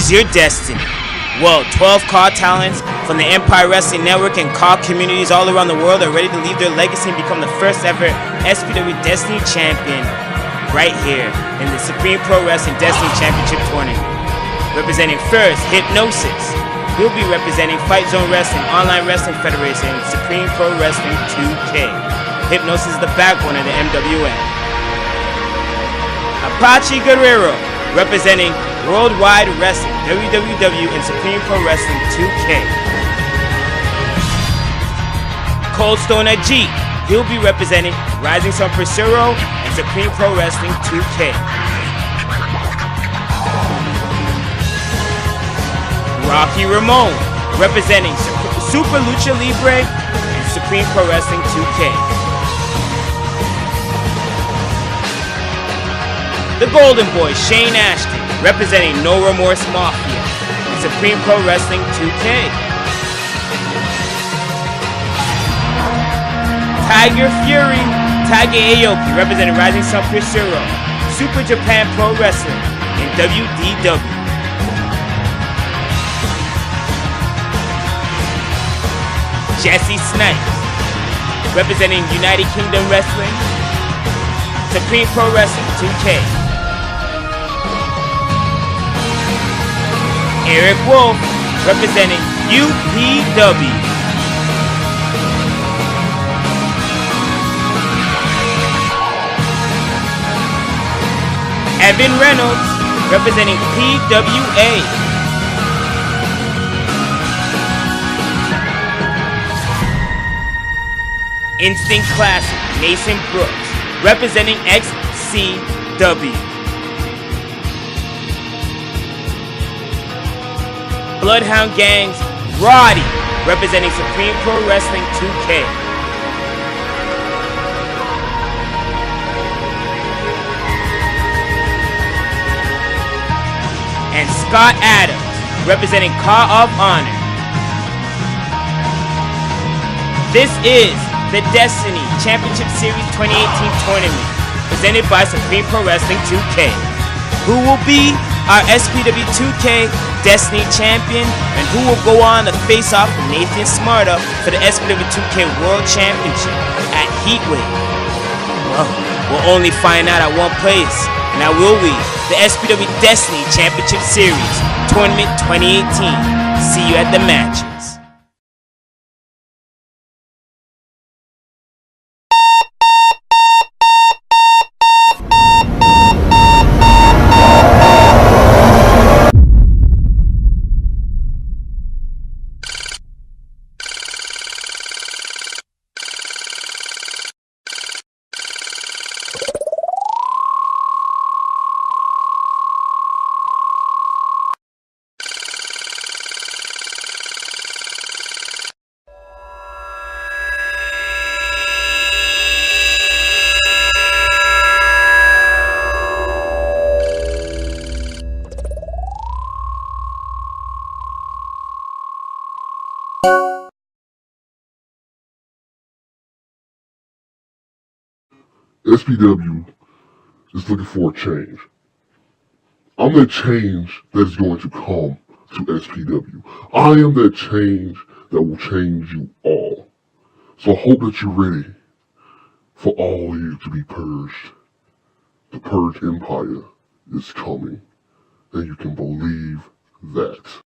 Choose your destiny. Well, 12 CAW talents from the Empire Wrestling Network and CAW communities all around the world are ready to leave their legacy and become the first ever SPW Destiny Champion right here in the Supreme Pro Wrestling Destiny Championship Tournament. Representing first, Hipnosis. He'll be representing Fight Zone Wrestling, Online Wrestling Federation, and Supreme Pro Wrestling 2K. Hypnosis is the backbone of the MWN. Apache Guerrero, representing Worldwide Wrestling, WWW, and Supreme Pro Wrestling 2K. COLDSTONE Ahjit, he'll be representing Rising Sun Persero and Supreme Pro Wrestling 2K. Ramone, representing Super Lucha Libre and Supreme Pro Wrestling 2K. The Golden Boy, Shaine Ashton, representing No Remorse Mafia and Supreme Pro Wrestling 2K. Tiger Fury, Aoki, representing Rising Sun Persero, Super Japan Pro Wrestling, and WDW. Snipes, representing United Kingdom Wrestling, Supreme Pro Wrestling 2K. Eric Wolf, representing UPW. Evan Reynolds, representing PWA. Instinct Classic, Mason Brooks, representing XCW. Bloodhound Gangs, ROTTi, representing Supreme Pro Wrestling 2K. And Scott Adams, representing CAW of Honor. This is the Destiny Championship Series 2018 tournament, presented by Supreme Pro Wrestling 2K. Who will be our SPW2K Destiny Champion, and who will go on to face off Nathan Smärta for the SPW2K World Championship at HeatWave? Well, we'll only find out at one place, and that will be the SPW Destiny Championship Series Tournament 2018. See you at the matches. SPW is looking for a change. I'm that change that is going to come to SPW. I am that change that will change you all. So I hope that you're ready for all of you to be purged. The Purge Empire is coming, and you can believe that.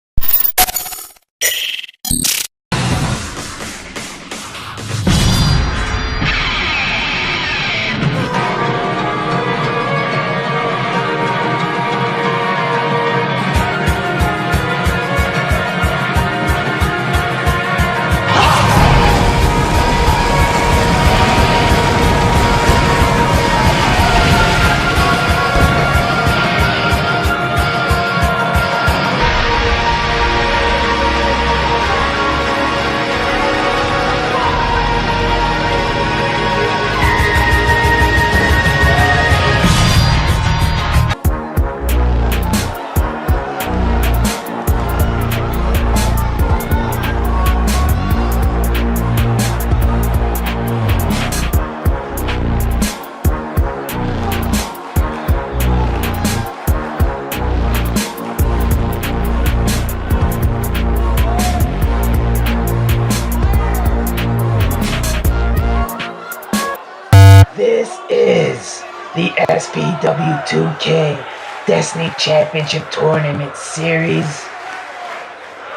the SPW2K Destiny Championship Tournament Series.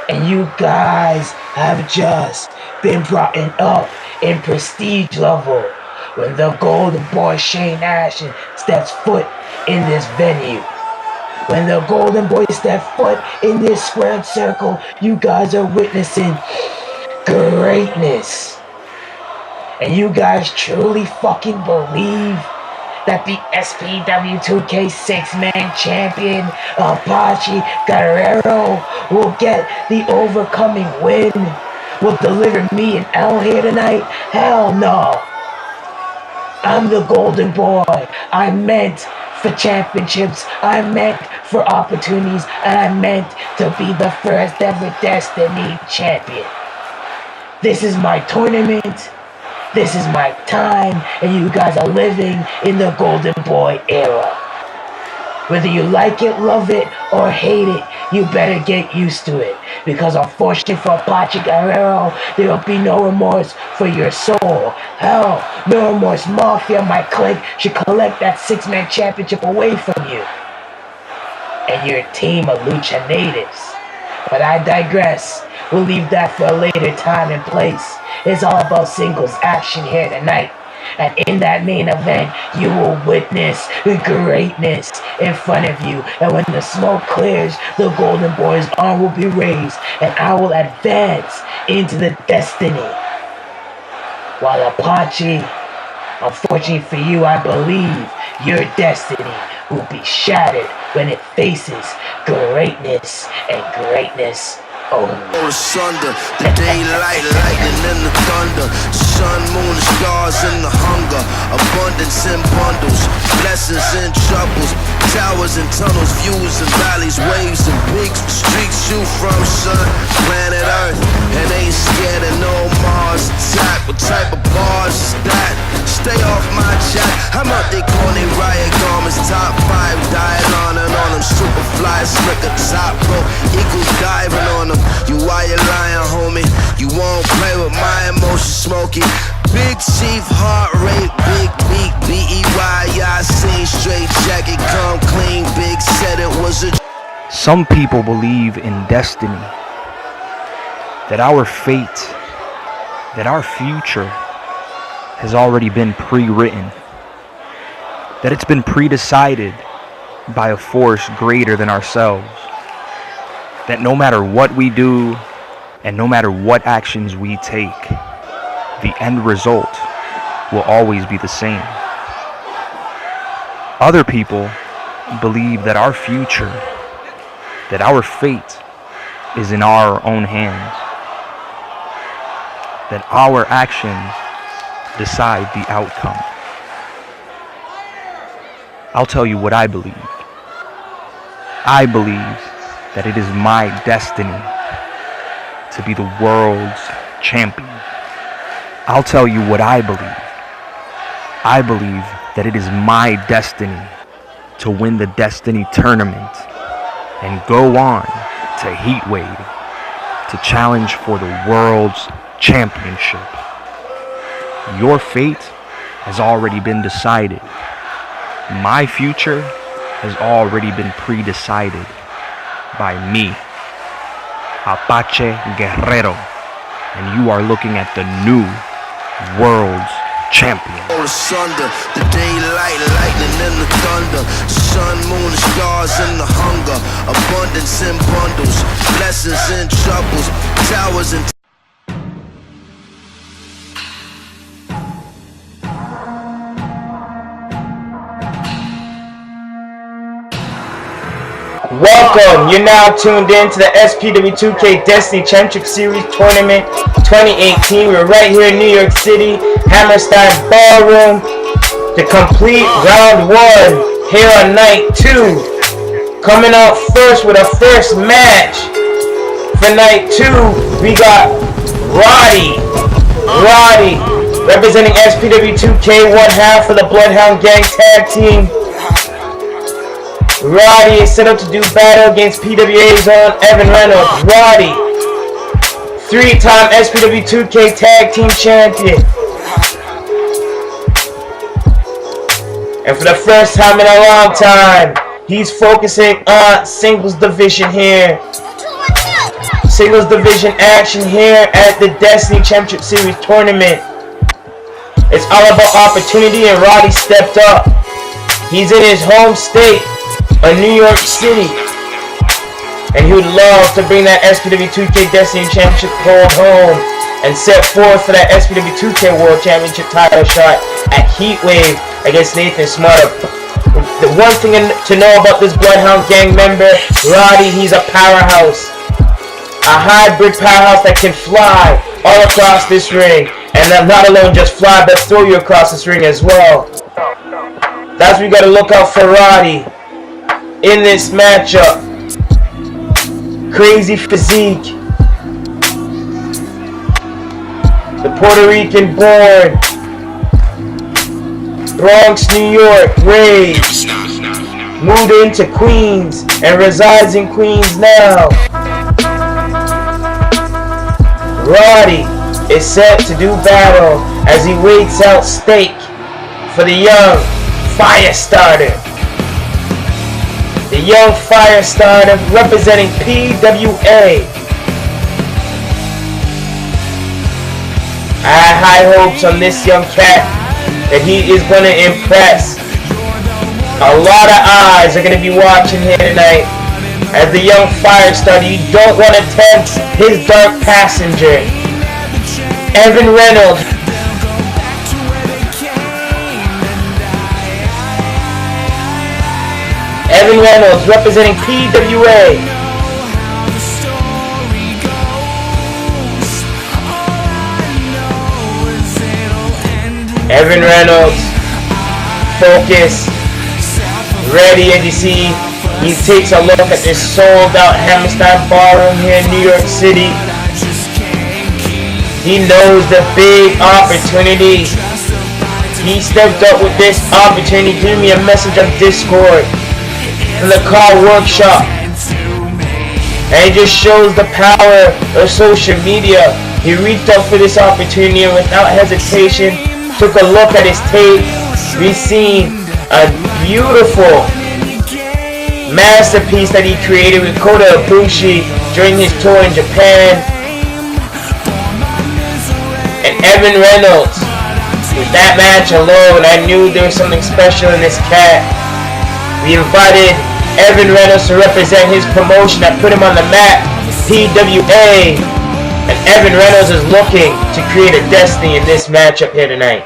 And you guys have just been brought up in prestige level when the golden boy Shaine Ashton steps foot in this venue. When the golden boy steps foot in this squared circle, you guys are witnessing greatness. And you guys truly fucking believe that the SPW2K 6-man champion Apache Guerrero will get the overcoming win? Will deliver me an L here tonight? Hell no. I'm the golden boy. I'm meant for championships. I'm meant for opportunities. And I'm meant to be the first ever Destiny champion. This is my tournament. This is my time, and you guys are living in the golden boy era. Whether you like it, love it, or hate it, you better get used to it. Because unfortunately for Apache Guerrero, there will be no remorse for your soul. Hell, No Remorse Mafia, my clique, should collect that 6-man championship away from you and your team of Lucha natives. But I digress. We'll leave that for a later time and place. It's all about singles action here tonight. And in that main event, you will witness greatness in front of you. And when the smoke clears, the golden boy's arm will be raised, and I will advance into the Destiny. While Apache, unfortunately for you, I believe your destiny will be shattered when it faces greatness and greatness only. Asunder, the daylight, lightning and the thunder, sun, moon, and stars and the hunger, abundance in bundles, blessings and troubles, towers and tunnels, views and valleys, waves and peaks, streets you from sun, planet Earth, and ain't scared of no Mars attack. What type of bars is that? Stay off my chat. I'm out they corny riot garments, top 5, dying on and on them, super fly, slicker, top rope, equals diving on them. You why you lying, homie? You won't play with my emotions, smoky. Big chief, heart rate, big beat, B-E-Y, I seen straight jacket, come clean, big said it was a... Some people believe in destiny, that our fate, that our future has already been pre-written, that it's been pre-decided by a force greater than ourselves, that no matter what we do and no matter what actions we take, the end result will always be the same. Other people believe that our future, that our fate is in our own hands, that our actions decide the outcome. I'll tell you what I believe. I believe that it is my destiny to be the world's champion. I'll tell you what I believe. I believe that it is my destiny to win the Destiny tournament and go on to HeatWave to challenge for the world's championship. Your fate has already been decided. My future has already been pre-decided by me, Apache Guerrero, and you are looking at the new world's champion. Asunder, the daylight, lightning and the thunder, sun, moon, and stars and the hunger, abundance in bundles, blessings and troubles, towers and... Welcome, you're now tuned in to the SPW2K Destiny Championship Series Tournament 2018. We're right here in New York City, Hammerstein Ballroom, the complete round 1 here on night 2. Coming out first with our first match for night 2, we got ROTTi representing SPW2K, one half for the Bloodhound Gang Tag Team. ROTTi is set up to do battle against PWA's own Evan Reynolds. ROTTi, 3-time SPW2K Tag Team Champion. And for the first time in a long time, he's focusing on singles division here. Singles division action here at the Destiny Championship Series tournament. It's all about opportunity, and ROTTi stepped up. He's in his home state of New York City, and he would love to bring that SPW2K Destiny Championship gold home and set forth for that SPW2K World Championship title shot at HeatWave against Nathan Smärta. The one thing to know about this Bloodhound gang member, ROTTi, he's a powerhouse. A hybrid powerhouse that can fly all across this ring. And not alone just fly, but throw you across this ring as well. That's what we gotta look out for ROTTi in this matchup. Crazy physique. The Puerto Rican born, Bronx, New York, raised, moved into Queens, and resides in Queens now. ROTTi is set to do battle as he waits out stake for the young fire starter. The young fire starter representing PWA. I have high hopes on this young cat that he is going to impress. A lot of eyes are going to be watching here tonight. As the young fire starter, you don't want to tempt his dark passenger, Evan Reynolds. Evan Reynolds representing PWA. Evan Reynolds, focused, ready. As you see, he takes a look at this sold-out Hammerstein Ballroom here in New York City. He knows the big opportunity. He stepped up with this opportunity. Give me a message on Discord from the CAWS workshop. And it just shows the power of social media. He reached out for this opportunity and without hesitation took a look at his tape. We've seen a beautiful masterpiece that he created with Kota Ibushi during his tour in Japan. And Evan Reynolds, with that match alone, I knew there was something special in this cat. We invited Evan Reynolds to represent his promotion that put him on the map, PWA. And Evan Reynolds is looking to create a destiny in this matchup here tonight.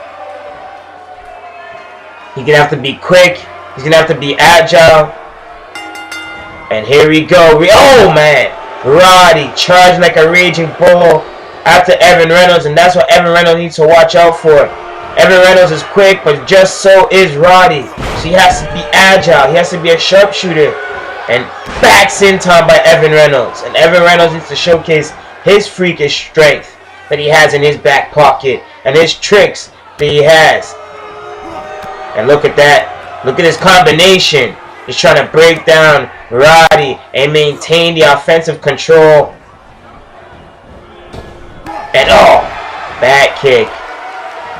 He's going to have to be quick. He's going to have to be agile. And here we go. Oh man, ROTTi charging like a raging bull after Evan Reynolds, and that's what Evan Reynolds needs to watch out for. Evan Reynolds is quick, but just so is ROTTi. So he has to be agile. He has to be a sharpshooter. And backs in time by Evan Reynolds. And Evan Reynolds needs to showcase his freakish strength that he has in his back pocket and his tricks that he has. And look at that. Look at his combination. He's trying to break down ROTTi and maintain the offensive control. And back kick.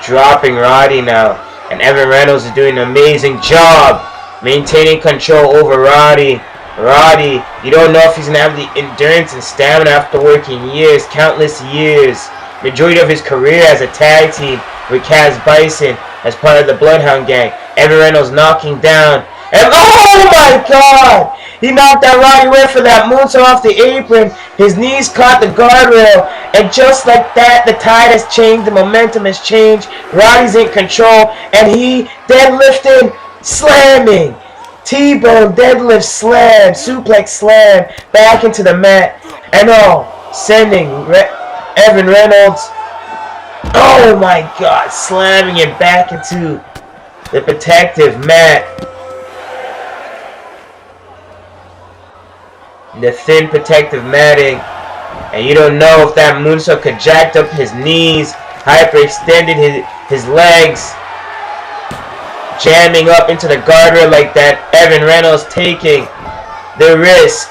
Dropping ROTTi now. And Evan Reynolds is doing an amazing job maintaining control over ROTTi. ROTTi, you don't know if he's going to have the endurance and stamina after working years, countless years. Majority of his career as a tag team with CAWS Bison as part of the Bloodhound gang. Evan Reynolds knocking down. And oh my god! He knocked that ROTTi away for that moonsault off the apron. His knees caught the guardrail. And just like that, the tide has changed. The momentum has changed. ROTTi's in control. And he deadlifted, slamming. T-bone, deadlift, slam, suplex, slam. Back into the mat. And sending Evan Reynolds. Oh my god, slamming it back into the protective mat. The thin protective matting, and you don't know if that moonsault could jacked up his knees, hyperextended his legs, jamming up into the guardrail like that. Evan Reynolds taking the risk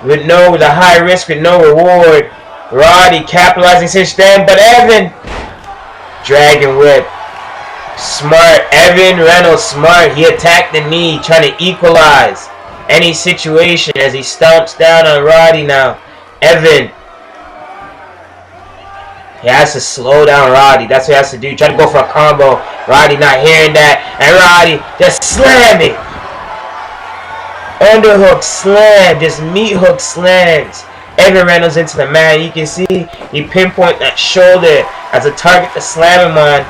with the high risk with no reward. ROTTi capitalizing since then, but Evan dragon whip. Smart, Evan Reynolds, smart. He attacked the knee, trying to equalize any situation as he stomps down on ROTTi now. Evan. He has to slow down ROTTi. That's what he has to do. Try to go for a combo. ROTTi not hearing that. And ROTTi just slamming. Underhook slam. Just meat hook slams. Evan Reynolds into the mat. You can see he pinpoint that shoulder as a target to slam him on.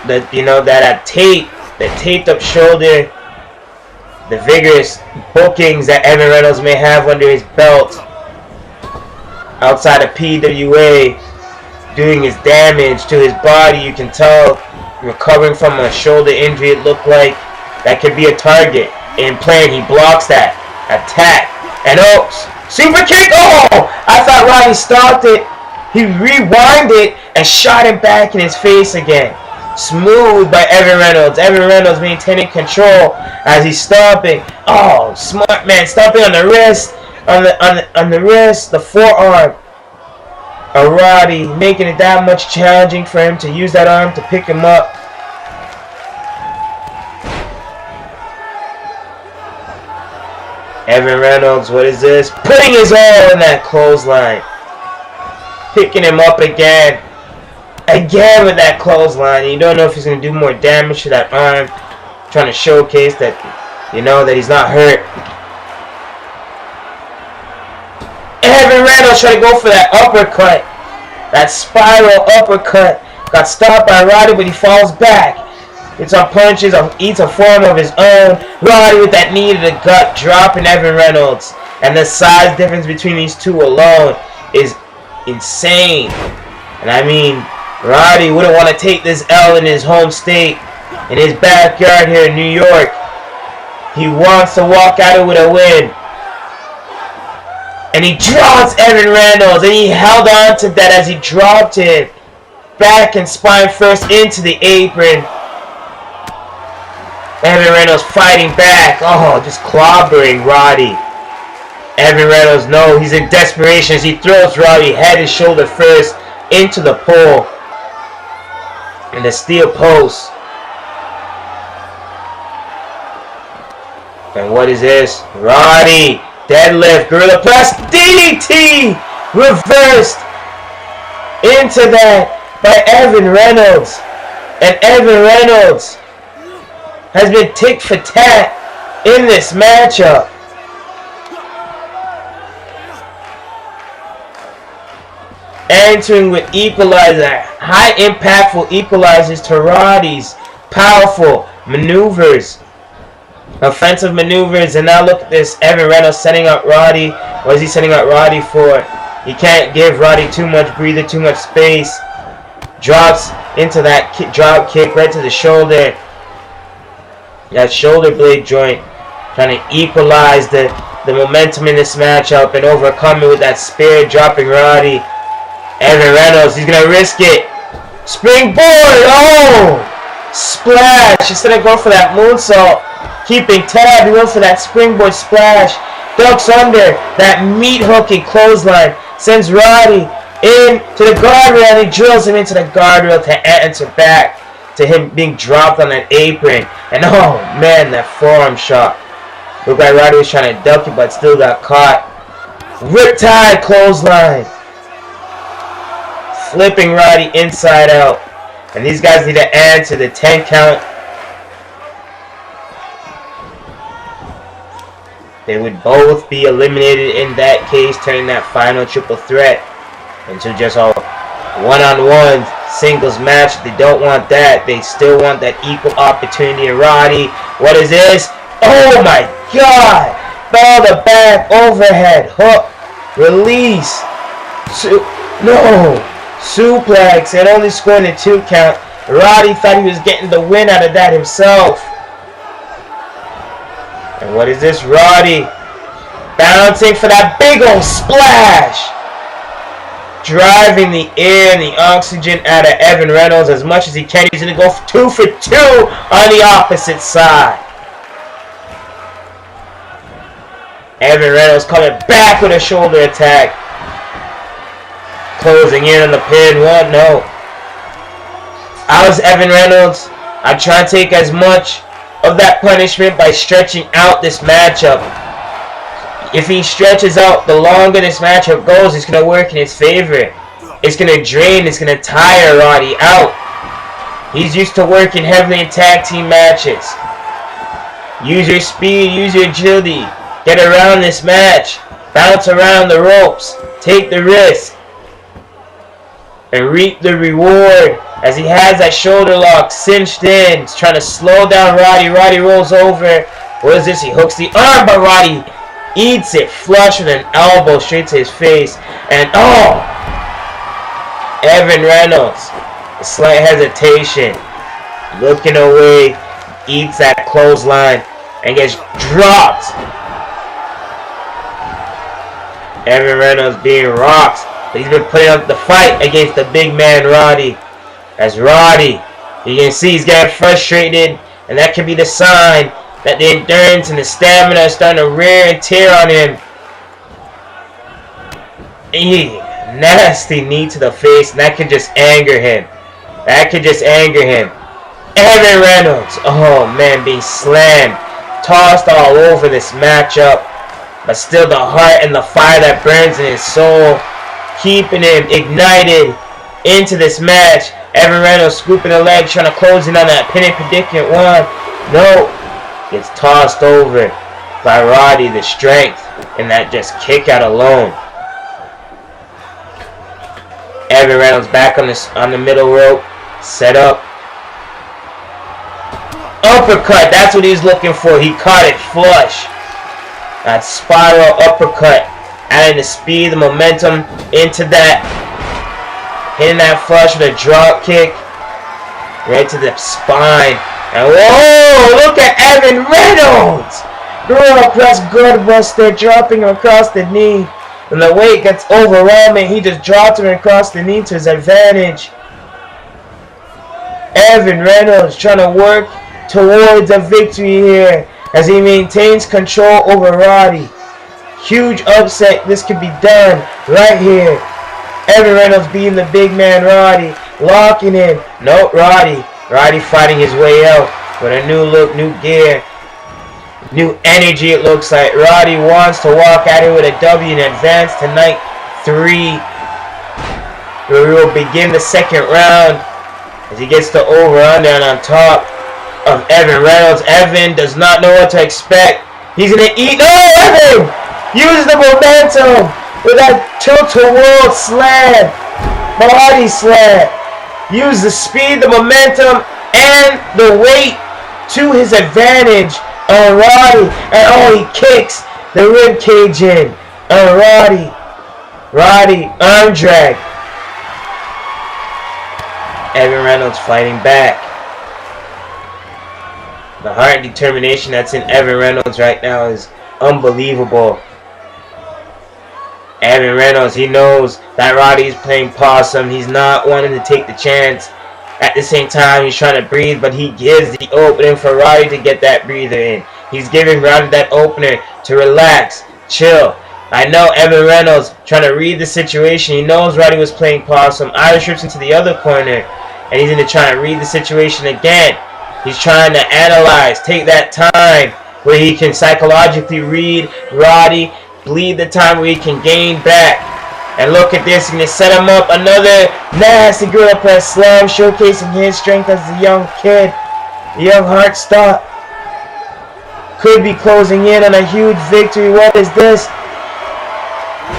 That taped up shoulder. The vigorous bookings that Evan Reynolds may have under his belt. Outside of PWA. Doing his damage to his body. You can tell recovering from a shoulder injury. It looked like that could be a target. In playing, he blocks that attack. And super kick. Oh! I thought ROTTi stopped it. He rewind it and shot him back in his face again. Smooth by Evan Reynolds. Evan Reynolds maintaining control as he's stomping. Oh, smart man, stomping on the wrist, on the wrist, the forearm. ROTTi making it that much challenging for him to use that arm to pick him up. Evan Reynolds, what is this? Putting his all in that clothesline. Picking him up again. Again with that clothesline. You don't know if he's going to do more damage to that arm. Trying to showcase that, that he's not hurt. Evan Reynolds trying to go for that uppercut. That spiral uppercut. Got stopped by ROTTi, but he falls back. It's on punches, eats a form of his own. ROTTi with that knee to the gut, dropping Evan Reynolds. And the size difference between these two alone is insane. And I mean, ROTTi wouldn't want to take this L in his home state, in his backyard here in New York. He wants to walk out of it with a win. And he drops Evan Reynolds, and he held on to that as he dropped him. Back and spine first into the apron. Evan Reynolds fighting back. Oh, just clobbering ROTTi. Evan Reynolds, no, he's in desperation as he throws ROTTi head and shoulder first into the pole. And the steel post. And what is this? ROTTi. Deadlift. Gorilla press. DDT. Reversed. Into that by Evan Reynolds. And Evan Reynolds has been tick for tat in this matchup. Entering with equalizer. High impactful equalizers to ROTTi's powerful maneuvers. Offensive maneuvers. And now look at this. Evan Reynolds setting up ROTTi. What is he setting up ROTTi for? He can't give ROTTi too much breather, too much space. Drops into that drop kick right to the shoulder. That shoulder blade joint. Trying to equalize the momentum in this matchup and overcome it with that spear, dropping ROTTi. Evan Reynolds, he's going to risk it. Springboard! Oh! Splash! Instead of going for that moonsault, keeping tab, he went for that springboard splash. Ducks under that meat hooking clothesline. Sends ROTTi into the guardrail and he drills him into the guardrail to answer back to him being dropped on that apron. And oh man, that forearm shot. Looked like ROTTi was trying to duck it but still got caught. Riptide clothesline. Flipping ROTTi inside out. And these guys need to answer the 10 count. They would both be eliminated in that case, turning that final triple threat into just a one-on-one singles match. They don't want that. They still want that equal opportunity in ROTTi. What is this? Oh my god! Fell the back overhead hook. Release. No! Suplex and only scoring a 2 count. ROTTi thought he was getting the win out of that himself. And what is this? ROTTi bouncing for that big old splash. Driving the air and the oxygen out of Evan Reynolds as much as he can. He's going to go 2 for 2 on the opposite side. Evan Reynolds coming back with a shoulder attack. Closing in on the pin. What? No. How's Evan Reynolds I try to take as much of that punishment by stretching out this matchup. If he stretches out, the longer this matchup goes, it's going to work in his favor. It's going to drain, it's going to tire ROTTi out. He's used to working heavily in tag team matches. Use your speed, use your agility. Get around this match. Bounce around the ropes. Take the risk. And reap the reward. As he has that shoulder lock cinched in. He's trying to slow down ROTTi. ROTTi rolls over. What is this? He hooks the arm, but ROTTi eats it flush with an elbow straight to his face. And oh! Evan Reynolds. A slight hesitation. Looking away. Eats that clothesline. And gets dropped. Evan Reynolds being rocked. But he's been putting up the fight against the big man ROTTi. As ROTTi, you can see he's getting frustrated. And that could be the sign that the endurance and the stamina are starting to wear and tear on him. Nasty knee to the face. And that could just anger him. That could just anger him. Evan Reynolds. Oh man, being slammed. Tossed all over this matchup. But still the heart and the fire that burns in his soul. Keeping him ignited into this match. Evan Reynolds scooping the leg, trying to close in on that pinning predicament. One. No. Gets tossed over by ROTTi. The strength in that just kick out alone. Evan Reynolds back on the middle rope. Set up. Uppercut. That's what he was looking for. He caught it flush. That spiral uppercut. Adding the speed, the momentum into that. Hitting that flush with a drop kick. Right to the spine. And whoa! Look at Evan Reynolds! Girl press good buster, dropping him across the knee. When the weight gets overwhelming, he just dropped him across the knee to his advantage. Evan Reynolds trying to work towards a victory here as he maintains control over ROTTi. Huge upset. This could be done right here. Evan Reynolds being the big man ROTTi. Locking in. No, ROTTi fighting his way out with a new look, new gear, new energy it looks like. ROTTi wants to walk out here with a W in advance tonight. 3. We will begin the second round as he gets the over-under on top of Evan Reynolds. Evan does not know what to expect. He's going to eat. No, Evan! Use the momentum with that tilt-a-whirl slam. Body slam. Use the speed, the momentum, and the weight to his advantage on ROTTi. And oh, he kicks the rib cage in on ROTTi. ROTTi, arm drag. Evan Reynolds fighting back. The heart and determination that's in Evan Reynolds right now is unbelievable. Evan Reynolds, he knows that ROTTi is playing possum. He's not wanting to take the chance. At the same time, he's trying to breathe, but he gives the opening for ROTTi to get that breather in. He's giving ROTTi that opener to relax, chill. I know Evan Reynolds trying to read the situation. He knows ROTTi was playing possum. Irish rips into the other corner, and he's going to try and read the situation again. He's trying to analyze, take that time where he can psychologically read ROTTi, bleed the time where he can gain back. And look at this, he's going to set him up. Another nasty gorilla press slam, showcasing his strength as a young kid. The young heart stop. Could be closing in on a huge victory. What is this?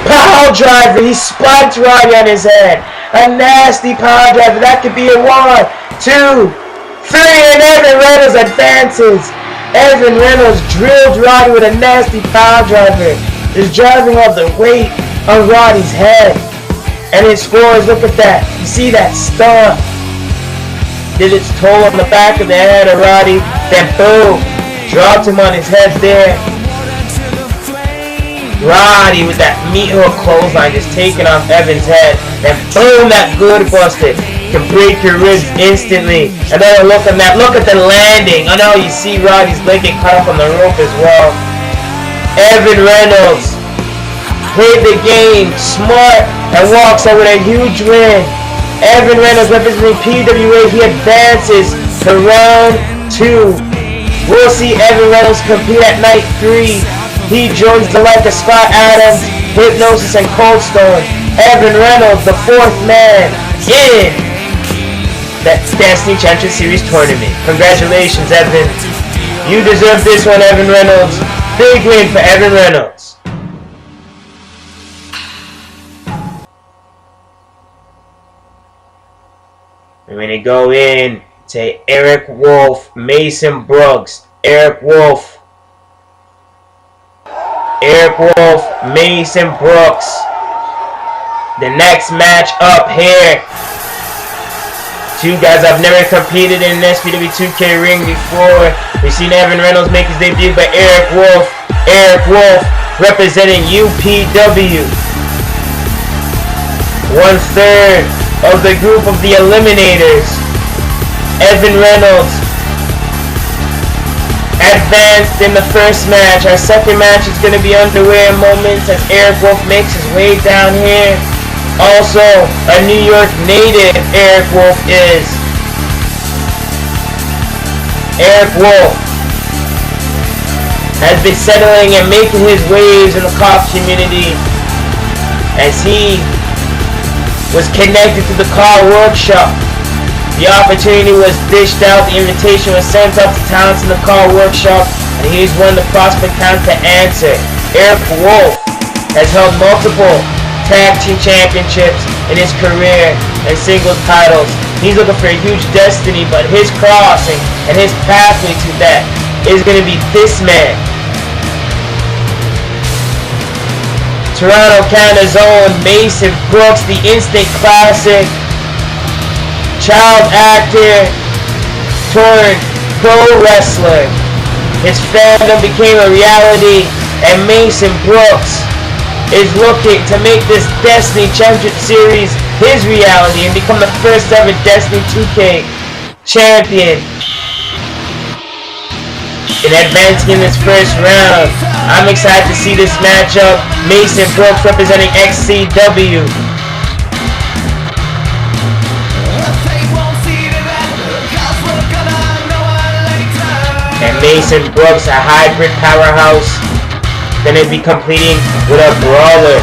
Power driver. He spiked ROTTi on his head. A nasty power driver. That could be a 1, 2, 3, and Evan Reynolds advances. Evan Reynolds drilled ROTTi with a nasty power driver. Is driving off the weight on ROTTi's head. And his scores, look at that. You see that stomp? Did its toll on the back of the head of ROTTi. Then boom. Dropped him on his head there. ROTTi with that meat hook clothesline just taking off Evan's head. Then boom, that good busted. Can break your ribs instantly. Another look on that. Look at the landing. I know you see ROTTi's leg get cut off on the rope as well. Evan Reynolds played the game smart and walks out with a huge win. Evan Reynolds representing PWA. He advances to round 2. We'll see Evan Reynolds compete at night 3. He joins the likes of Scott Adams, Hipnosis, and COLDSTONE. Evan Reynolds, the 4th man in the Destiny Champion Series tournament. Congratulations, Evan. You deserve this one, Evan Reynolds. Big win for Evan Reynolds. We're going to go in to Eric Wolf, Mason Brooks. Eric Wolf, Mason Brooks. The next match up here. Two guys I've never competed in an SPW2K ring before. We've seen Evan Reynolds make his debut, but Eric Wolf representing UPW. 1/3 of the group of the Eliminators. Evan Reynolds advanced in the first match. Our second match is going to be underway in moments as Eric Wolf makes his way down here. Also, a New York native, Eric Wolf is. Eric Wolf has been settling and making his waves in the CAWS community as he was connected to the CAWS workshop. The opportunity was dished out, the invitation was sent out to talents in the CAWS workshop, and he's one of the prospect talent to answer. Eric Wolf has held multiple tag team championships in his career and singles titles. He's looking for a huge destiny, but his crossing and his pathway to that is going to be this man. Toronto, Canada's own Mason Brooks, the instant classic, child actor turned pro wrestler. His fandom became a reality, and Mason Brooks is looking to make this Destiny Championship Series his reality and become the first ever Destiny 2K champion. In advancing in this first round, I'm excited to see this matchup. Mason Brooks representing XCW. And Mason Brooks, a hybrid powerhouse, gonna be completing with a brawler.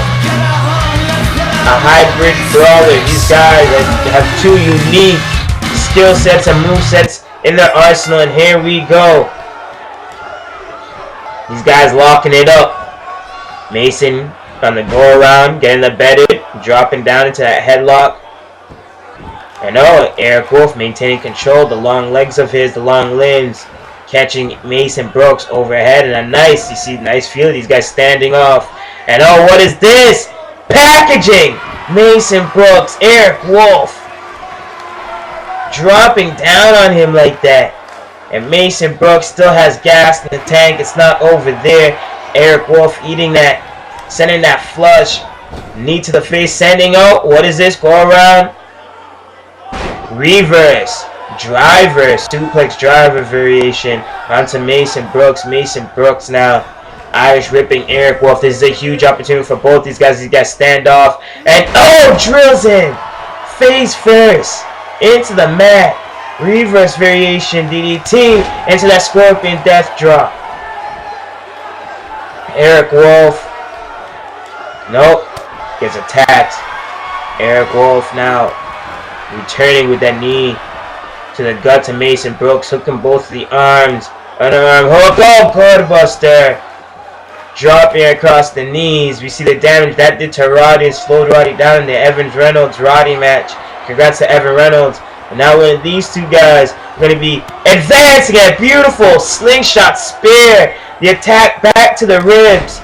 A hybrid brawler. These guys have two unique skill sets and move sets in their arsenal, and here we go. These guys locking it up. Mason on the go around, getting the bedded, dropping down into that headlock. And oh, Eric Wolf maintaining control, the long legs of his, the long limbs, catching Mason Brooks overhead, and a nice, you see, nice feel of these guys standing off. And oh, what is this? Packaging! Mason Brooks, Eric Wolf, dropping down on him like that. And Mason Brooks still has gas in the tank. It's not over there. Eric Wolf eating that, sending that flush. Knee to the face, sending out. What is this? Go around. Reverse. Driver. Suplex driver variation onto Mason Brooks. Mason Brooks now Irish ripping Eric Wolf. This is a huge opportunity for both these guys. These guys stand off. And oh, drills in. Face first. Into the mat. Reverse variation DDT into that Scorpion Death Drop. Eric Wolf. Nope. Gets attacked. Eric Wolf now returning with that knee to the gut to Mason Brooks. Hooking both of the arms. Underarm hook. Oh, Bloodbuster. Dropping across the knees. We see the damage that did to ROTTi and slowed ROTTi down in the Evans Reynolds ROTTi match. Congrats to Evan Reynolds. And now with these two guys are going to be advancing a beautiful slingshot spear. The attack back to the ribs.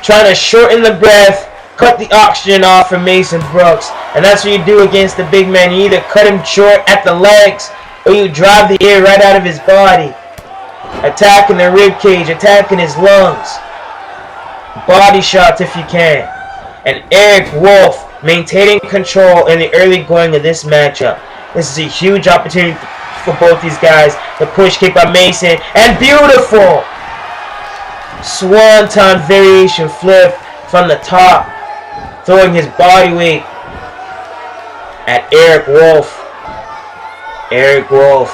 Trying to shorten the breath. Cut the oxygen off from Mason Brooks. And that's what you do against the big man. You either cut him short at the legs or you drive the air right out of his body. Attacking the rib cage. Attacking his lungs. Body shots if you can. And Eric Wolf maintaining control in the early going of this matchup. This is a huge opportunity for both these guys. The push kick by Mason. And beautiful swanton variation flip from the top. Throwing his body weight at Eric Wolf. Eric Wolf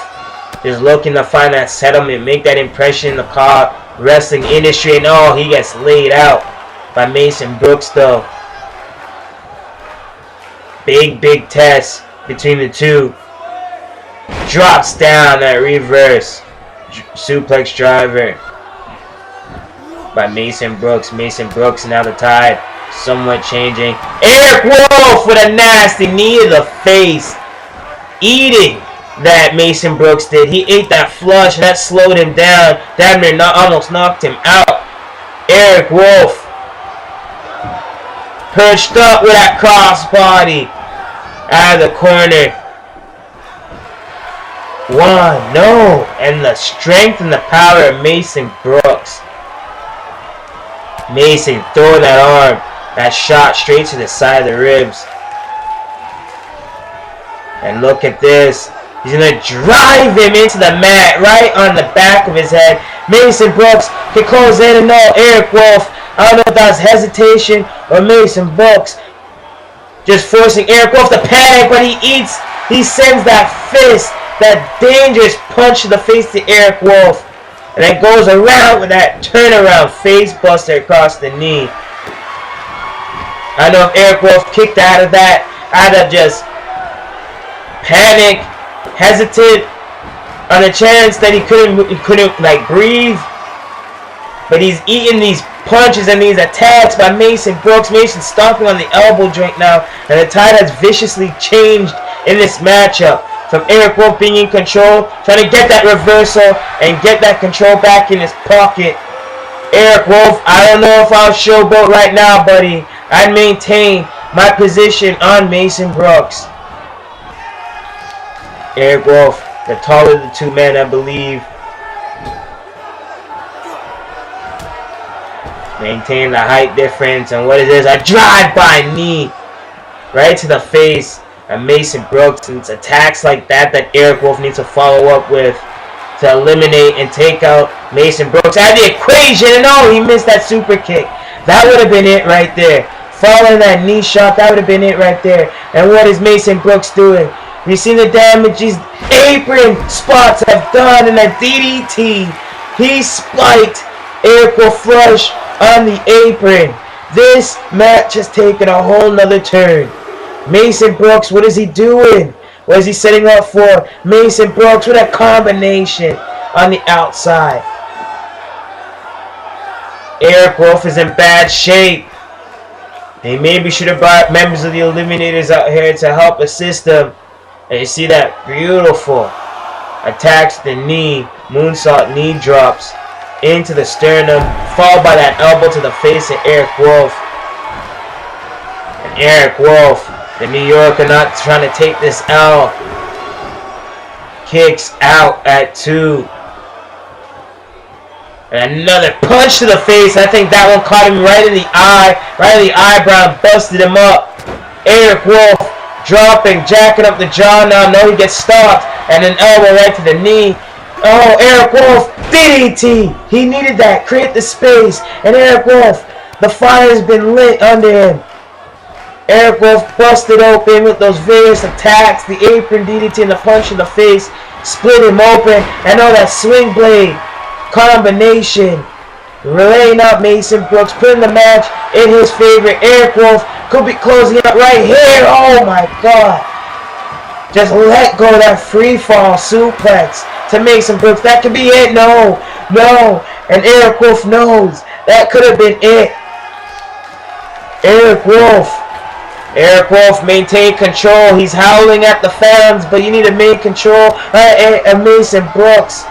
Just looking to find that settlement, make that impression in the CAWS wrestling industry. And oh, he gets laid out by Mason Brooks though. Big test between the two. Drops down that reverse suplex driver by Mason Brooks. Mason Brooks now the tide somewhat changing. Eric Wolf with a nasty knee to the face. Eating that Mason Brooks did. He ate that flush and that slowed him down. Damn near almost knocked him out. Eric Wolf perched up with that crossbody out of the corner. One, no, and the strength and the power of Mason Brooks. Mason throwing that arm, that shot straight to the side of the ribs. And look at this. He's going to drive him into the mat right on the back of his head. Mason Brooks can close in and no. Eric Wolf, I don't know if that was hesitation or Mason Brooks just forcing Eric Wolf to panic, but he sends that fist, that dangerous punch to the face to Eric Wolf. And then goes around with that turnaround face buster across the knee. I know if Eric Wolf kicked out of that, I'd have just panic, hesitant on the chance that he couldn't like breathe. But he's eating these punches and these attacks by Mason Brooks. Mason stomping on the elbow joint now, and the tide has viciously changed in this matchup. From Eric Wolf being in control, trying to get that reversal and get that control back in his pocket. Eric Wolf, I don't know if I'll showboat right now, buddy. I'd maintain my position on Mason Brooks. Eric Wolf, the taller of the two men, I believe. Maintain the height difference. And what is this? A drive-by knee right to the face of Mason Brooks. And it's attacks like that that Eric Wolf needs to follow up with to eliminate and take out Mason Brooks out of the equation. And oh, he missed that super kick. That would have been it right there. Following that knee shot, that would have been it right there. And what is Mason Brooks doing? You see the damage these apron spots have done in that DDT. He spiked Eric Wolf flush on the apron. This match has taken a whole nother turn. Mason Brooks, what is he doing? What is he setting up for? Mason Brooks with a combination on the outside. Eric Wolf is in bad shape. They maybe should have brought members of the Eliminators out here to help assist them. And you see that beautiful attacks the knee, moonsault knee drops into the sternum, followed by that elbow to the face of Eric Wolf. And Eric Wolf, the New Yorker, not trying to take this L, kicks out at 2. And another punch to the face. I think that one caught him right in the eye, right in the eyebrow, busted him up. Eric Wolf dropping, jacking up the jaw now. No, he gets stopped. And an elbow right to the knee. Oh, Eric Wolf, DDT. He needed that. Create the space. And Eric Wolf, the fire has been lit under him. Eric Wolf busted open with those various attacks. The apron DDT and the punch in the face split him open. And oh, that swing blade combination. Laying out Mason Brooks, putting the match in his favor. Eric Wolf could be closing out right here. Oh my God. Just let go of that free fall suplex to Mason Brooks. That could be it. No. And Eric Wolf knows that could have been it. Eric Wolf maintained control. He's howling at the fans, but you need to maintain control of Mason Brooks.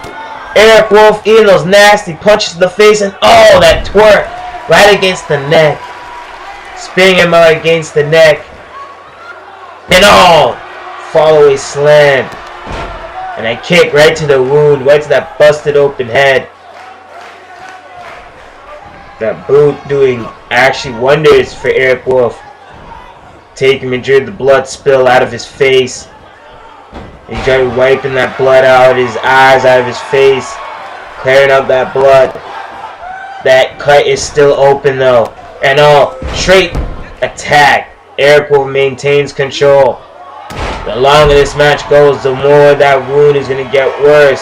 Eric Wolf eating those nasty punches to the face, and oh, that twerk right against the neck. Spinning him out against the neck. And oh, follow a slam. And a kick right to the wound, right to that busted open head. That boot doing actually wonders for Eric Wolf. Taking majority of the blood spill out of his face. He's trying wiping that blood out of his eyes, out of his face. Clearing up that blood. That cut is still open though. And oh, straight attack. Eric Wolf maintains control. The longer this match goes, the more that wound is going to get worse.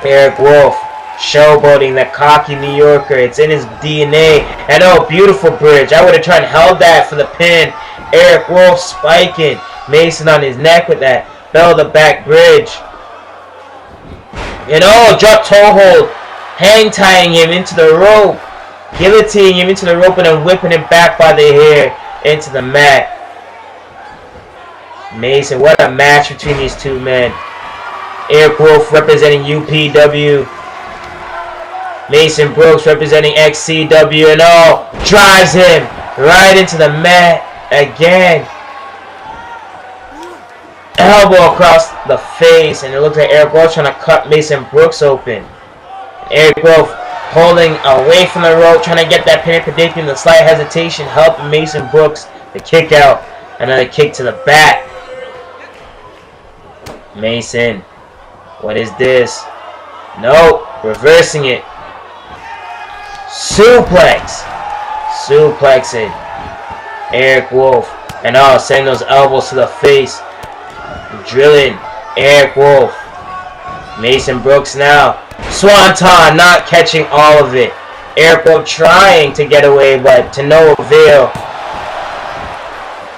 Eric Wolf showboating, the cocky New Yorker. It's in his DNA. And oh, beautiful bridge. I would have tried and held that for the pin. Eric Wolf spiking. Mason on his neck with that bell the back bridge. And oh, drop toe hold. Hang tying him into the rope. Guillotining him into the rope and then whipping him back by the hair into the mat. Mason, what a match between these two men. Eric Wolf representing UPW. Mason Brooks representing XCW, and oh, drives him right into the mat again. Elbow across the face, and it looks like Eric Wolf trying to cut Mason Brooks open. Eric Wolf holding away from the rope, trying to get that pin predicting the slight hesitation, helping Mason Brooks to kick out. Another kick to the back. Mason, what is this? Nope, reversing it. Suplex. Suplexing Eric Wolf. And oh, sending those elbows to the face. Drilling Eric Wolf. Mason Brooks now. Swanton not catching all of it. Eric Wolf trying to get away, but to no avail.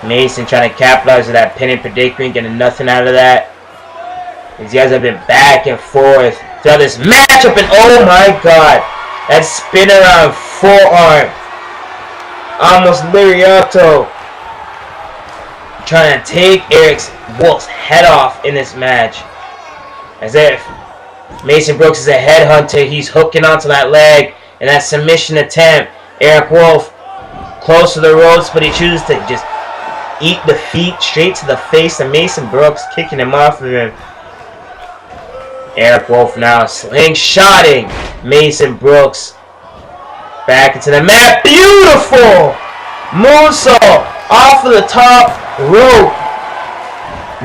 Mason trying to capitalize on that pinning predicament, getting nothing out of that. These guys have been back and forth throughout this matchup, and oh my god, that spin around forearm, almost Lariato, trying to take Eric Wolf's head off in this match, as if Mason Brooks is a headhunter. He's hooking onto that leg and that submission attempt. Eric Wolf close to the ropes, but he chooses to just eat defeat straight to the face of Mason Brooks, kicking him off of him. Eric Wolf now slingshotting Mason Brooks back into the mat. Beautiful moonsault off of the top rope.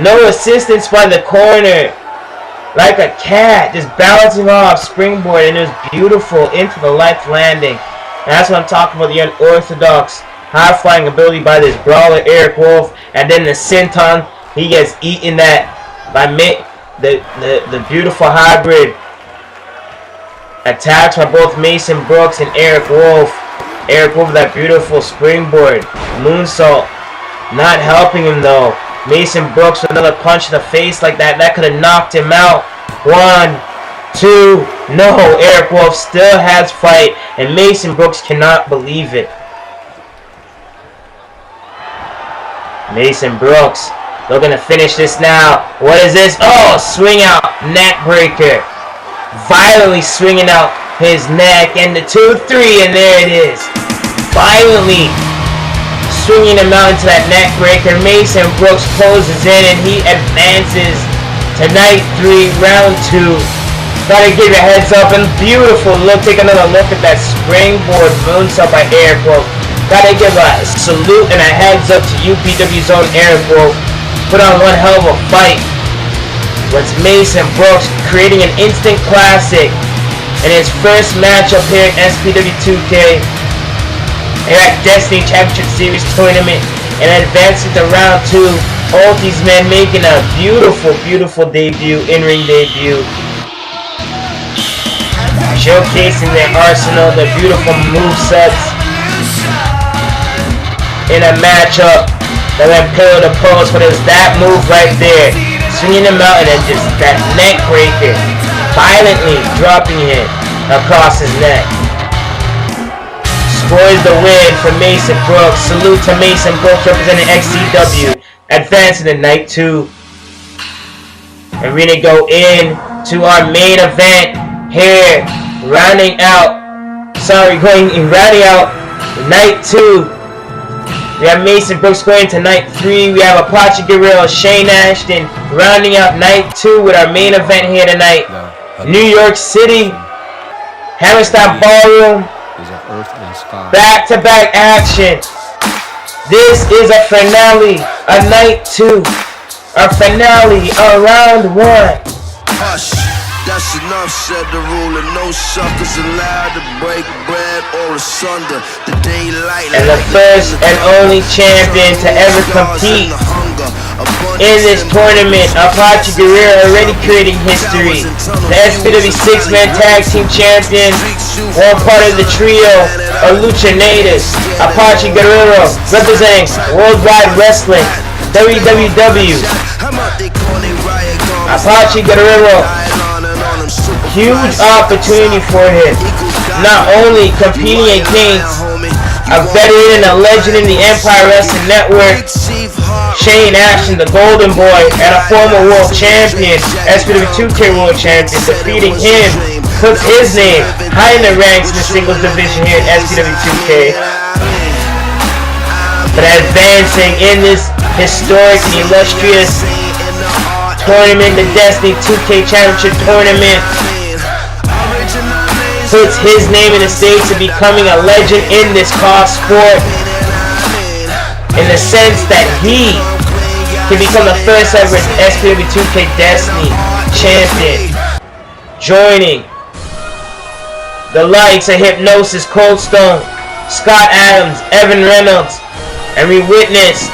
No assistance by the corner. Like a cat, just bouncing off springboard, and it was beautiful into the left landing. And that's what I'm talking about, the unorthodox high-flying ability by this brawler Eric Wolf. And then the senton, he gets eaten that by the beautiful hybrid attacks by both Mason Brooks and Eric Wolf. Eric Wolf with that beautiful springboard moonsault, not helping him though. Mason Brooks with another punch in the face like that could have knocked him out. 1, 2, no. Eric Wolf still has fight, and Mason Brooks cannot believe it. Mason Brooks looking to finish this now. What is this? Oh, swing out neck breaker. Violently swinging out his neck, and the 2-3, and there it is. Violently swinging him out into that neck breaker. Mason Brooks closes in, and he advances to night 3, round 2. Gotta give you a heads up, and beautiful look. Take another look at that springboard moonsault by Eric Wolf. Gotta give a salute and a heads up to UPW's own Eric Wolf. Put on one hell of a fight. What's Mason Brooks creating an instant classic in his first matchup here at SPW2K at Destiny Championship Series tournament, and advancing to round 2. All these men making a beautiful, beautiful debut, in-ring debut, showcasing their arsenal, their beautiful movesets in a matchup that went pillar to post. But it was that move right there, swinging him out, and then just that neck breaker, violently dropping him across his neck. Scores the win for Mason Brooks. Salute to Mason Brooks representing XCW, advancing to night 2. And we're gonna go in to our main event here, rounding out night 2. We have Mason Brooks going to night 3. We have Apache, Guerrero, Shaine Ashton rounding out night 2 with our main event here tonight. New York City, Hammerstein Ballroom, back-to-back action. This is a finale, a night 2, a finale, a round 1. Hush, that's enough, said the ruler. No suckers allowed to break bread or asunder. The daylight, and the first and only champion to ever compete In this tournament, Apache Guerrero already creating history. The SPW 6-man tag team champion, one part of the trio of Lucha Natives. Apache Guerrero representing Worldwide Wrestling, WWW. Apache Guerrero, huge opportunity for him. Not only competing against a veteran and a legend in the Empire Wrestling Network, Shaine Ashton, the Golden Boy, and a former World Champion, SPW2K World Champion, defeating him puts his name high in the ranks in the singles division here at SPW2K. But advancing in this historic and illustrious tournament, the Destiny 2K Championship Tournament, puts his name in the stage to becoming a legend in this CAWS sport, in the sense that he can become the first ever SPW2K Destiny Champion, joining the likes of Hipnosis, COLDSTONE, Scott Adams, Evan Reynolds, and we witnessed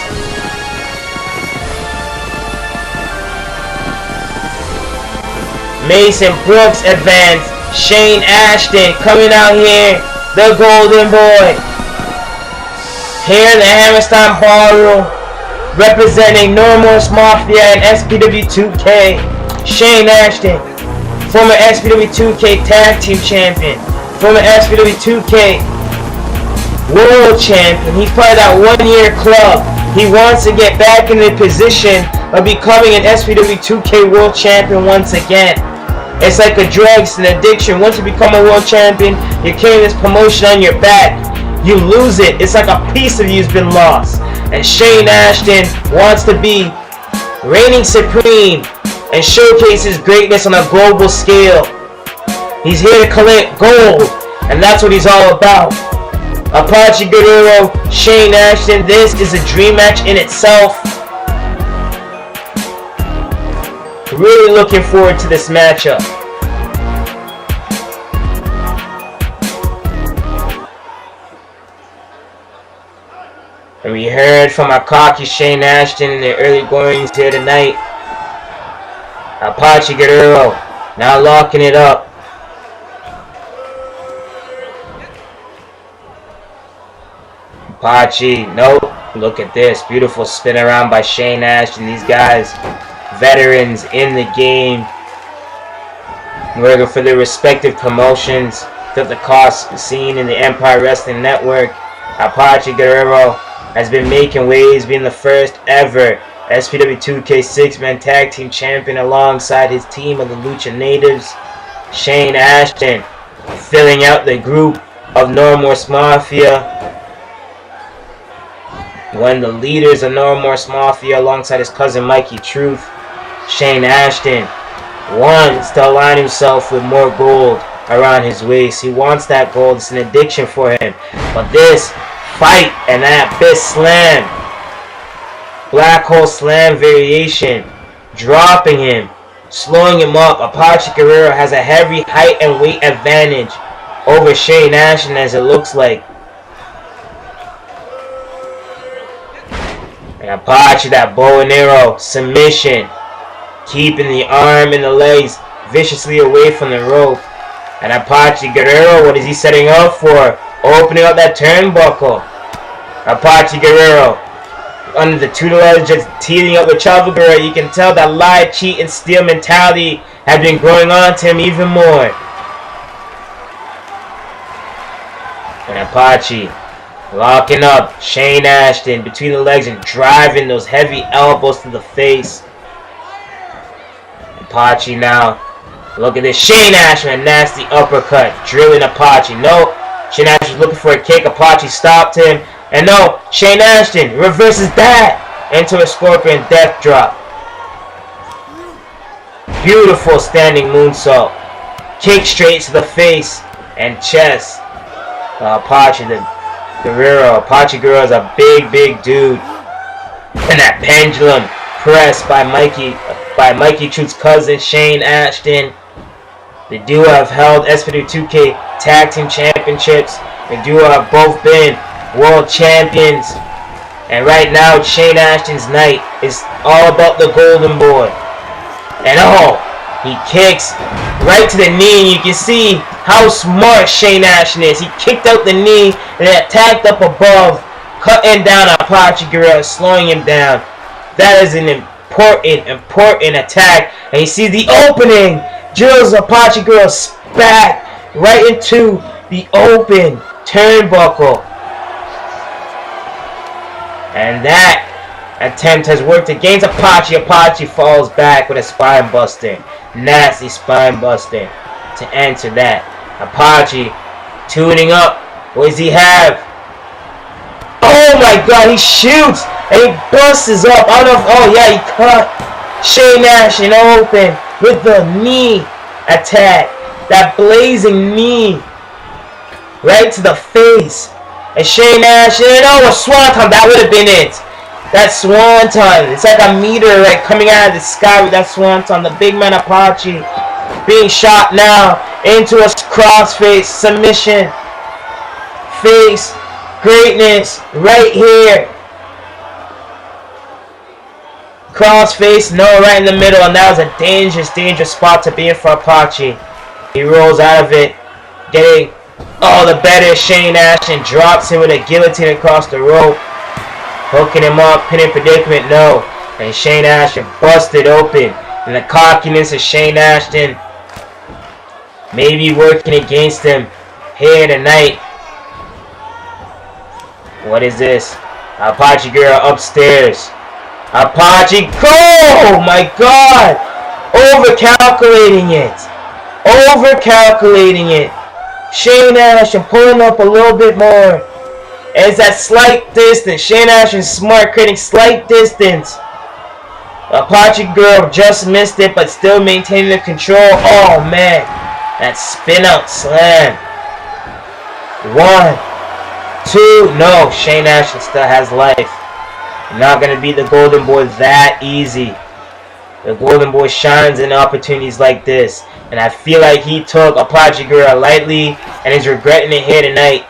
Mason Brooks advance, Shaine Ashton coming out here, the Golden Boy, here in the Hammerstein Ballroom, representing No Remorse Mafia and SPW2K, Shaine Ashton, former SPW2K Tag Team Champion, former SPW2K World Champion. He's part of that one-year club. He wants to get back in the position of becoming an SPW2K World Champion once again. It's like a drug, it's an addiction. Once you become a World Champion, you're carrying this promotion on your back. You lose it. It's like a piece of you's been lost. And Shaine Ashton wants to be reigning supreme and showcase his greatness on a global scale. He's here to collect gold, and that's what he's all about. Apache Guerrero, Shaine Ashton, this is a dream match in itself. Really looking forward to this matchup. And we heard from our cocky Shaine Ashton in the early goings here tonight. Apache Guerrero now locking it up. Apache, nope. Look at this. Beautiful spin around by Shaine Ashton. These guys, veterans in the game, working for their respective promotions, throughout the CAWS scene in the Empire Wrestling Network. Apache Guerrero has been making waves, being the first ever SPW2K 6-man tag team champion alongside his team of the Lucha Natives. Shaine Ashton filling out the group of No Remorse Mafia, one of the leaders of No Remorse Mafia alongside his cousin Mikey Truth. Shaine Ashton wants to align himself with more gold around his waist. He wants that gold. It's an addiction for him. But this fight and that Abyss Slam, Black Hole Slam variation, dropping him, slowing him up. Apache Guerrero has a heavy height and weight advantage over Shaine Ashton, as it looks like. And Apache, that bow and arrow submission, keeping the arm and the legs viciously away from the rope. And Apache Guerrero, what is he setting up for? Opening up that turnbuckle. Apache Guerrero under the tutelage, just teasing up with Chavo Guerrero. You can tell that lie, cheat, and steal mentality has been growing on to him even more. And Apache locking up Shaine Ashton between the legs and driving those heavy elbows to the face. Apache now, look at this. Shaine Ashton, a nasty uppercut, drilling Apache. No, Shaine Ashton looking for a kick. Apache stopped him. And no, Shaine Ashton reverses that into a scorpion death drop. Beautiful standing moonsault. Kick straight to the face and chest. Apache, the Guerrero. Apache Guerrero is a big, big dude. And that pendulum press by Mikey Truth's cousin Shaine Ashton. The duo have held SPW2K Tag Team Championships. The duo have both been World Champions. And right now, Shaine Ashton's night is all about the Golden Boy. And oh, he kicks right to the knee, and you can see how smart Shaine Ashton is. He kicked out the knee and then attacked up above, cutting down Apache Guerrero, slowing him down. That is an important attack. And you see the opening. Drills Apache Guerrero spat right into the open turnbuckle. And that attempt has worked against Apache. Apache falls back with a spine buster. Nasty spine buster to answer that. Apache tuning up. What does he have? Oh my god, he shoots and he busts up. I don't know if, oh yeah, he cut Shaine Ashton open with the knee attack. That blazing knee right to the face. And Shaine Ashton, oh, a swanton, that would have been it. That swanton, it's like a meteorite coming out of the sky with that swanton. The big man Apache being shot now into a crossface submission. Face greatness right here. Crossface, no, right in the middle, and that was a dangerous spot to be in for Apache. He rolls out of it, getting the better. Shaine Ashton drops him with a guillotine across the rope, hooking him up, pinning predicament, no. And Shaine Ashton busted open, and the cockiness of Shaine Ashton maybe working against him here tonight. What is this? Apache Guerrero upstairs. Apache, oh my god! Overcalculating it. Shaine Ashton pulling up a little bit more. It's that slight distance. Shaine Ashton's smart, creating slight distance. Apache Guerrero just missed it, but still maintaining the control. Oh man, that spin out slam. 1, 2, no, Shaine Ashton still has life. Not gonna beat the Golden Boy that easy. The Golden Boy shines in opportunities like this, and I feel like he took Apache Guerrero lightly and is regretting it here tonight.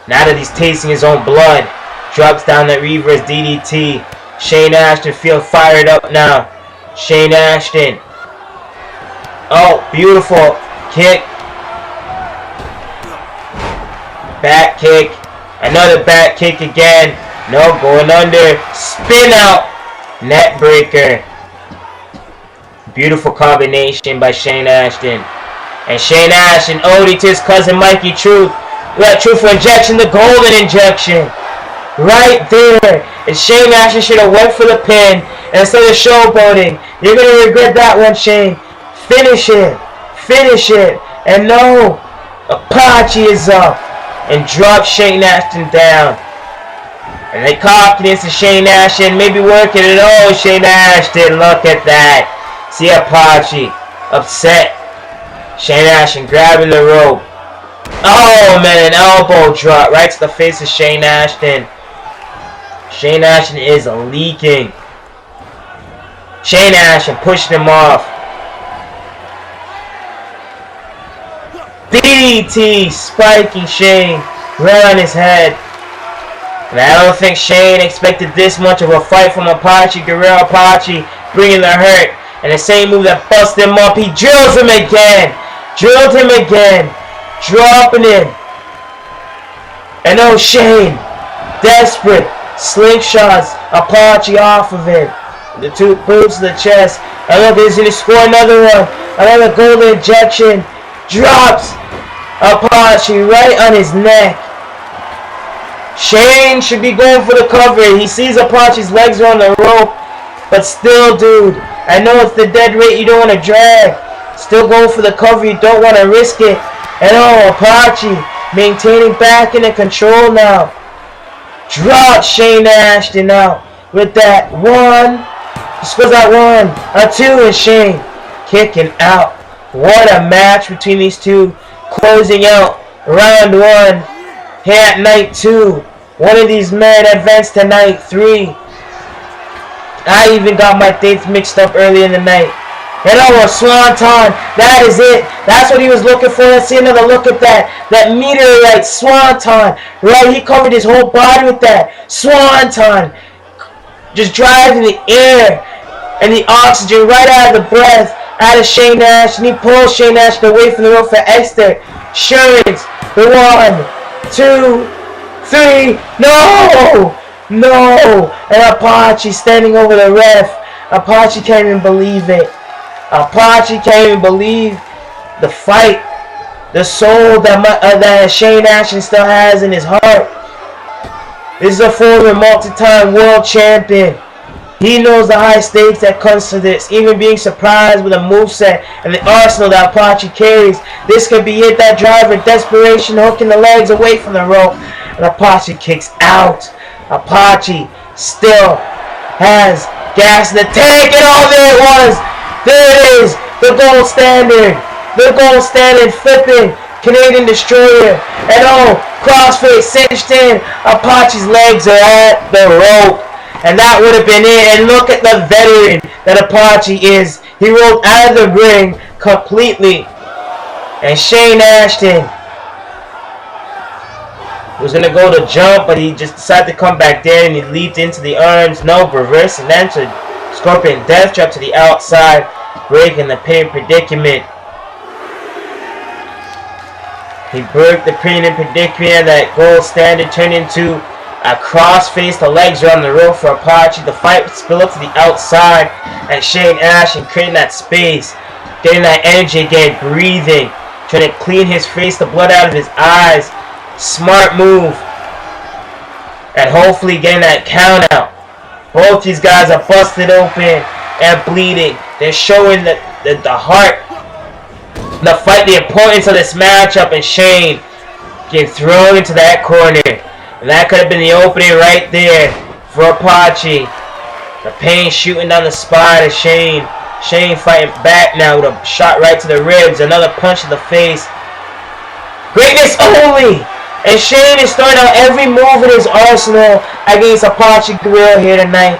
Now that he's tasting his own blood, drops down that reverse DDT. Shaine Ashton feels fired up now. Shaine Ashton. Oh, beautiful kick. Back kick. Another back kick again. No, going under. Spin out. Net breaker. Beautiful combination by Shaine Ashton. And Shaine Ashton owed it to his cousin Mikey Truth. That truthful injection, the golden injection. Right there. And Shaine Ashton should have went for the pin instead of showboating. You're going to regret that one, Shaine. Finish it. Finish it. And no. Apache is up. And drops Shaine Ashton down. And the confidence of Shaine Ashton maybe working it. Oh, Shaine Ashton, look at that. See Apache upset. Shaine Ashton grabbing the rope. Oh man, an elbow drop right to the face of Shaine Ashton. Shaine Ashton is leaking. Shaine Ashton pushing him off. DDT spiking Shaine right on his head. And I don't think Shaine expected this much of a fight from Apache Guerrero. Apache bringing the hurt. And the same move that busted him up, he drills him again. Drilled him again. Dropping him. And oh, Shaine. Desperate. Slingshots Apache off of it. The two boots to the chest. And look, he's going to score another one. Another golden injection. Drops Apache right on his neck. Shaine should be going for the cover. He sees Apache's legs are on the rope. But still, dude, I know it's the dead weight you don't want to drag. Still going for the cover. You don't want to risk it. And oh, Apache maintaining back in the control now. Drop Shaine Ashton out with that one. Scores that 1, a 2, and Shaine kicking out. What a match between these two. Closing out round 1 here at night 2. One of these men advanced to night 3. I even got my dates mixed up early in the night. And oh, a swanton. That is it. That's what he was looking for. Let's see another look at that. That meteorite swanton. Right? He covered his whole body with that. Swanton. Just driving the air and the oxygen right out of the breath out of Shaine Ashton. He pulls Shaine Ashton away from the rope for extra insurance. The 1, 2, 3. No! No! And Apache standing over the ref. Apache can't even believe it. Apache can't even believe the fight, the soul that Shaine Ashton still has in his heart. This is a former multi-time world champion. He knows the high stakes that comes to this. Even being surprised with a moveset and the arsenal that Apache carries. This could be it. That driver, desperation, hooking the legs away from the rope. And Apache kicks out. Apache still has gas in the tank. And oh, there it was. There it is, the gold standard flipping Canadian destroyer, and oh, crossface cinched in. Apache's legs are at the rope, and that would have been it. And look at the veteran that Apache is. He rolled out of the ring completely, and Shaine Ashton was gonna go to jump, but he just decided to come back there, and he leaped into the arms. No, reverse and then to Scorpion death trap to the outside, breaking the pin predicament. He broke the pin predicament. That gold standard turned into a crossface. The legs are on the rope for Apache. The fight spilled up to the outside, and Shaine Ashton creating that space, getting that energy again, breathing, trying to clean his face, the blood out of his eyes. Smart move, and hopefully getting that count out. Both these guys are busted open and bleeding. They're showing the heart, the fight, the importance of this matchup, and Shaine getting thrown into that corner. And that could have been the opening right there for Apache. The pain shooting down the spine of Shaine. Shaine fighting back now with a shot right to the ribs. Another punch in the face. Greatness only! And Shaine is throwing out every move in his arsenal against Apache Guerrero here tonight.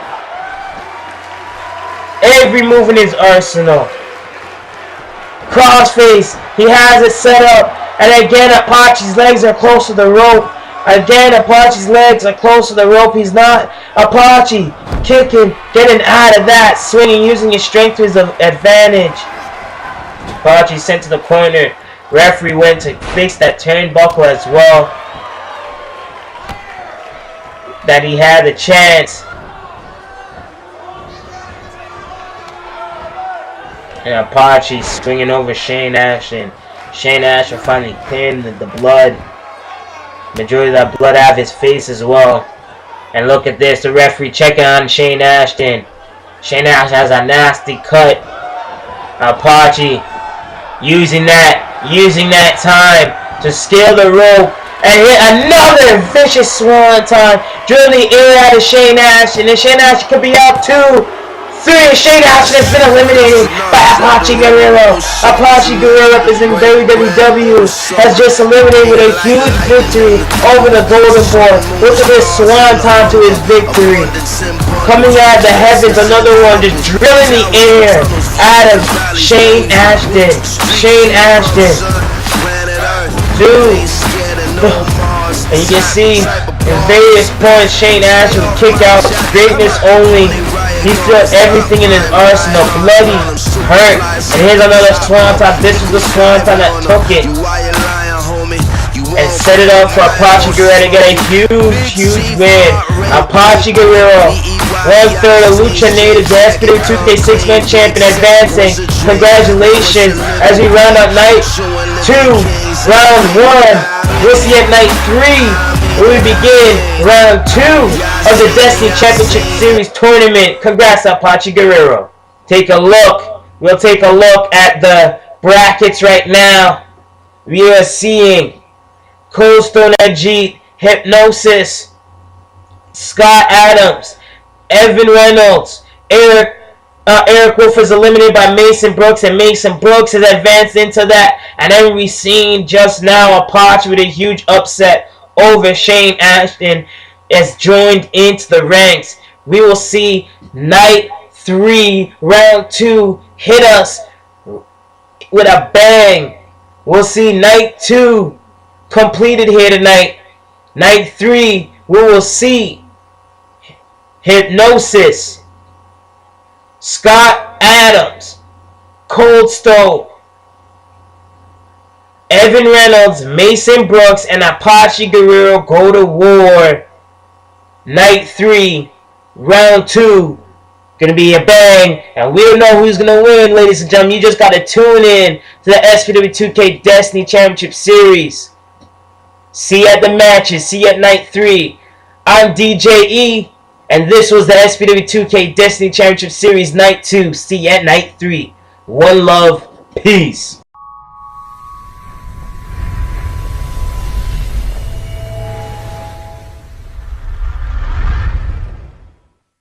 Every move in his arsenal. Crossface, he has it set up. And again, Apache's legs are close to the rope. Again, Apache's legs are close to the rope. He's not. Apache kicking, getting out of that, swinging, using his strength to his advantage. Apache sent to the corner. Referee went to fix that turnbuckle as well. That he had the chance. And Apache swinging over Shaine Ashton. Shaine Ashton finally clearing the blood. Majority of that blood out of his face as well. And look at this, the referee checking on Shaine Ashton. Shaine Ashton has a nasty cut. Apache using that time to scale the rope and hit another vicious swanton, drilling the air out of Shaine Ashton, and Shaine Ashton could be out 2, 3. Shaine Ashton has been eliminated by Apache Guerrero. Apache Guerrero is in WWW, has just eliminated with a huge victory over the Golden Boy. Look at this swanton to his victory. Coming out of the heavens, another one just drilling the air out of Shaine Ashton. Shaine Ashton. 2. And you can see in various points Shaine Ashton will kick out. Greatness only. He still has everything in his arsenal. Bloody, hurt. And here's another swanton. This was the swanton that took it and set it up for Apache Guerrero to get a huge win. Apache Guerrero, 1/3 of Lucha Native, the SPW2K 6-man champion, advancing. Congratulations as we round out night 2, round 1. We'll see at night 3 where we begin round 2 of the Destiny Championship Series tournament. Congrats, Apache Guerrero. Take a look. We'll take a look at the brackets right now. We are seeing COLDSTONE, Ahjit, Hipnosis, Scott Adams, Evan Reynolds, Eric Wolf is eliminated by Mason Brooks, and Mason Brooks has advanced into that. And then we've seen just now Apache with a huge upset over Shaine Ashton has joined into the ranks. We will see night 3, round 2 hit us with a bang. We'll see night 2 completed here tonight. Night 3, we will see Hipnosis, Scott Adams, COLDSTONE, Evan Reynolds, Mason Brooks, and Apache Guerrero go to war. Night 3, round 2, gonna be a bang, and we don't know who's gonna win, ladies and gentlemen. You just gotta tune in to the SPW2K Destiny Championship Series. See you at the matches. See you at night 3. I'm DJE, and this was the SPW2K Destiny Championship Series night 2. See you at night 3. One love. Peace.